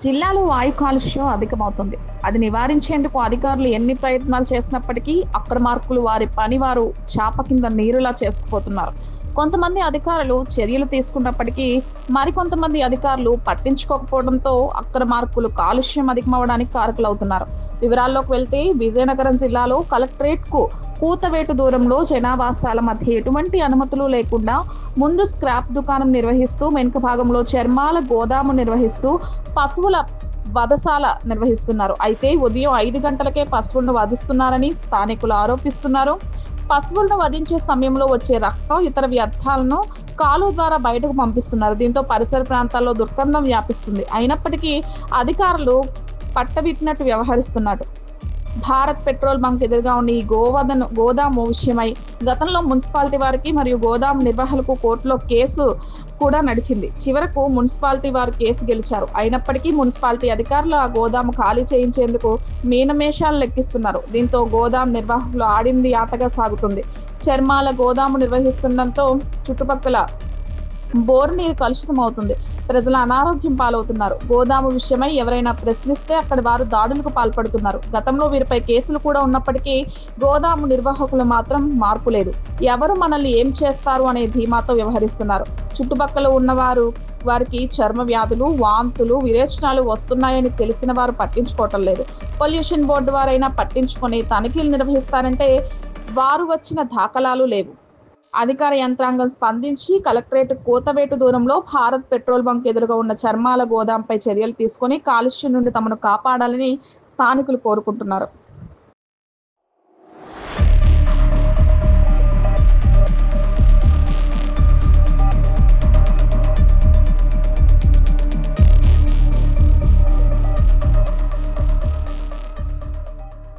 జిల్లాలో వాయు కాలుష్యం అధికమవుతుంది. అది నివారించేందుకు అధికారులు ఎన్ని ప్రయత్నాలు చేసినప్పటికీ అక్రమార్కులు వారి పని వారు చాప కింద నీరులా చేసుకుపోతున్నారు. కొంతమంది అధికారులు చర్యలు తీసుకున్నప్పటికీ మరికొంతమంది అధికారులు పట్టించుకోకపోవడంతో అక్రమార్కులు కాలుష్యం అధికమవడానికి కారకులవుతున్నారు. వివరాల్లోకి వెళ్తే విజయనగరం జిల్లాలో కలెక్టరేట్ కు కూతవేటు దూరంలో జనావాసాల మధ్య ఎటువంటి అనుమతులు లేకుండా ముందు స్క్రాప్ దుకాణం నిర్వహిస్తూ వెనుక భాగంలో చర్మాల గోదాము నిర్వహిస్తూ పశువుల వధశాల నిర్వహిస్తున్నారు. అయితే ఉదయం 5 గంటలకే పశువులను వధిస్తున్నారని స్థానికులు ఆరోపిస్తున్నారు. పశువులను వధించే సమయంలో వచ్చే రక్తం ఇతర వ్యర్థాలను కాలువ ద్వారా బయటకు పంపిస్తున్నారు. దీంతో పరిసర ప్రాంతాల్లో దుర్గంధం వ్యాపిస్తుంది. అయినప్పటికీ అధికారులు పట్టబిట్టినట్టు వ్యవహరిస్తున్నారు. భారత్ పెట్రోల్ బంక్ ఎదురుగా ఉన్న ఈ గోదాము విషయమై గతంలో మున్సిపాలిటీ వారికి మరియు గోదాము నిర్వాహకులకు కోర్టులో కేసు కూడా నడిచింది. చివరకు మున్సిపాలిటీ వారు కేసు గెలిచారు. అయినప్పటికీ మున్సిపాలిటీ అధికారులు ఆ గోదాము ఖాళీ చేయించేందుకు మీనమేషాలు లెక్కిస్తున్నారు. దీంతో గోదాము నిర్వాహకులు ఆడింది ఆటగా సాగుతుంది. చర్మాల గోదాము నిర్వహిస్తుండటంతో చుట్టుపక్కల బోరు నీరు కలుషితం అవుతుంది. ప్రజలు అనారోగ్యం పాలవుతున్నారు. గోదాము విషయమై ఎవరైనా ప్రశ్నిస్తే అక్కడి వారు దాడులకు పాల్పడుతున్నారు. గతంలో వీరిపై కేసులు కూడా ఉన్నప్పటికీ గోదాము నిర్వాహకులు మాత్రం మార్పు లేదు. ఎవరు మనల్ని ఏం చేస్తారు అనే ధీమాతో వ్యవహరిస్తున్నారు. చుట్టుపక్కల ఉన్నవారు వారికి చర్మ వ్యాధులు, వాంతులు, విరేచనాలు వస్తున్నాయని తెలిసిన వారు పట్టించుకోవటం లేదు. పొల్యూషన్ బోర్డు వారైనా పట్టించుకొని తనిఖీలు నిర్వహిస్తారంటే వారు వచ్చిన దాఖలాలు లేవు. అధికార యంత్రాంగం స్పందించి కలెక్టరేట్ కూతవేటు దూరంలో భారత్ పెట్రోల్ బంక్ ఎదురుగా ఉన్న చర్మాల గోదాంపై చర్యలు తీసుకొని కాలుష్యం నుండి తమను కాపాడాలని స్థానికులు కోరుకుంటున్నారు.